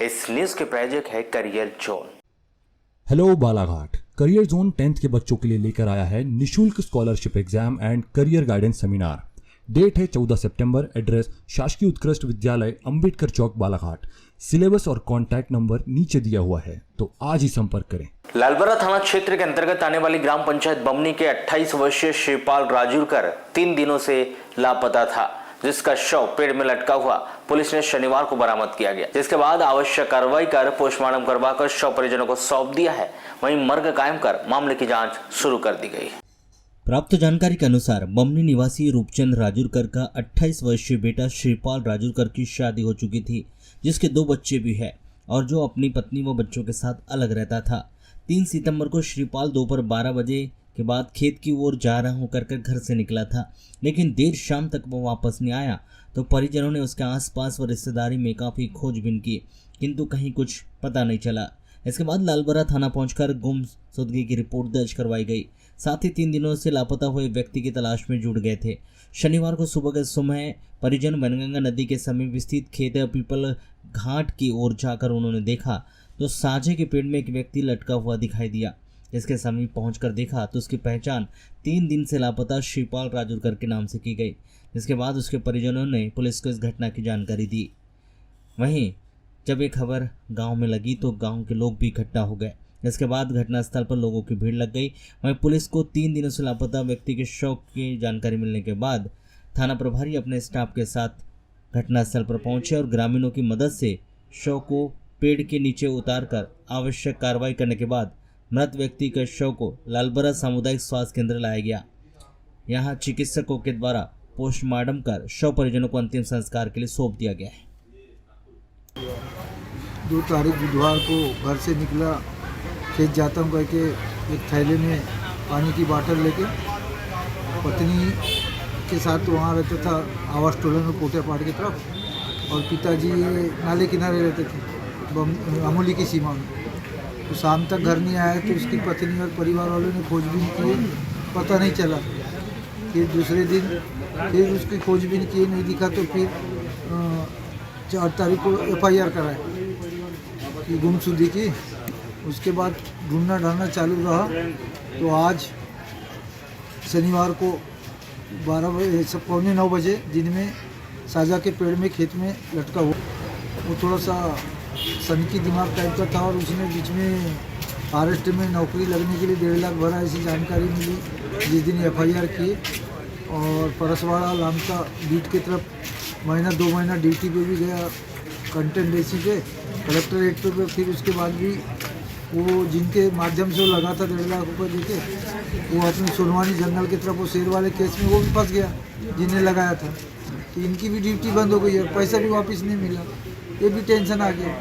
इस न्यूज के प्रायोजक है career zone. Hello Balaghat, career zone 10th के बच्चों के लिए लेकर आया है निशुल्क scholarship exam and career guidance seminar. Date है 14 सितंबर। एड्रेस शासकीय उत्कृष्ट विद्यालय अंबेडकर चौक बालाघाट। सिलेबस और कॉन्टैक्ट नंबर नीचे दिया हुआ है, तो आज ही संपर्क करें। लालबरा थाना क्षेत्र के अंतर्गत आने वाली ग्राम पंचायत बमनी के 28 वर्षीय शिवपाल राजूरकर 3 दिनों से लापता था, जिसका शव पेड़ में लटका हुआ पुलिस ने शनिवार को बरामद किया गया, जिसके बाद आवश्यक कार्रवाई कर पोस्टमार्टम करवाकर शव परिजनों को सौंप दिया है। वहीं मर्ग कायम कर मामले की जांच शुरू कर दी गई है। प्राप्त जानकारी के अनुसार बमनी निवासी रूपचंद राजूरकर का 28 वर्षीय बेटा शिवपाल राजूरकर की शादी हो चुकी थी, जिसके 2 बच्चे भी हैं और जो अपनी पत्नी व बच्चों के साथ अलग रहता था। 3 सितंबर को श्रीपाल दोपहर 12 बजे के बाद खेत की ओर जा रहा होकर घर से निकला था, लेकिन देर शाम तक वो वापस नहीं आया। तो परिजनों ने उसके आसपास व रिश्तेदारी में काफ़ी खोजबीन की, किंतु कहीं कुछ पता नहीं चला। इसके बाद लालबरा थाना पहुंचकर गुमशुदगी की रिपोर्ट दर्ज करवाई गई। साथ ही 3 दिनों से लापता हुए व्यक्ति की तलाश में जुट गए थे। शनिवार को सुबह के समय परिजन बनगंगा नदी के समीप स्थित खेत पीपल घाट की ओर जाकर उन्होंने देखा तो साझे के पेड़ में एक व्यक्ति लटका हुआ दिखाई दिया। इसके समीप पहुंचकर देखा तो उसकी पहचान 3 दिन से लापता शिवपाल राजूरकर के नाम से की गई, जिसके बाद उसके परिजनों ने पुलिस को इस घटना की जानकारी दी। वहीं जब ये खबर गांव में लगी तो गांव के लोग भी इकट्ठा हो गए। इसके बाद घटनास्थल पर लोगों की भीड़ लग गई। वहीं पुलिस को 3 दिनों से लापता व्यक्ति के शव की जानकारी मिलने के बाद थाना प्रभारी अपने स्टाफ के साथ घटनास्थल पर पहुंचे और ग्रामीणों की मदद से शव को पेड़ के नीचे उतारकर आवश्यक कार्रवाई करने के बाद मृत व्यक्ति के शव को लालबरा सामुदायिक स्वास्थ्य केंद्र लाया गया। यहां चिकित्सकों के द्वारा पोस्टमार्टम कर शव परिजनों को अंतिम संस्कार के लिए सौंप दिया गया है। 2 तारीख बुधवार को घर से निकला, खेत जाता हूँ करके एक थैले में पानी की बाटल लेके पत्नी के साथ वहाँ रहता था आवास टोला में कोटेपाड़ की तरफ, और पिताजी नाले किनारे रहते थे अमोली की सीमा में। तो शाम तक घर नहीं आया तो उसकी पत्नी और परिवार वालों ने खोजबीन की, पता नहीं चला। फिर दूसरे दिन फिर उसकी खोजबीन की, नहीं दिखा तो फिर 4 तारीख को FIR कराए कि गुमशुदगी की। उसके बाद ढूंढना ढांढना चालू रहा, तो आज शनिवार को 12 बजे 8:45 बजे दिन में साजा के पेड़ में खेत में लटका हुआ। वो थोड़ा सा सनकी दिमाग टाइप का था और उसने बीच में फॉरेस्ट में नौकरी लगने के लिए 1.5 लाख भरा, ऐसी जानकारी मिली जिस दिन FIR किए। और परसवाड़ा लामका बीट की तरफ महीना 2 महीना ड्यूटी पे भी गया कंटेंट बेसिस पे कलेक्टरेट पे। फिर उसके बाद भी वो जिनके माध्यम से वो लगा था 1.5 लाख रुपये देके, वो अपनी सोनवानी जंगल की तरफ वो शेर वाले केस में वो भी फंस गया जिन्हें लगाया था। तो इनकी भी ड्यूटी बंद हो गई और पैसा भी वापस नहीं मिला, ये भी टेंशन आ गया।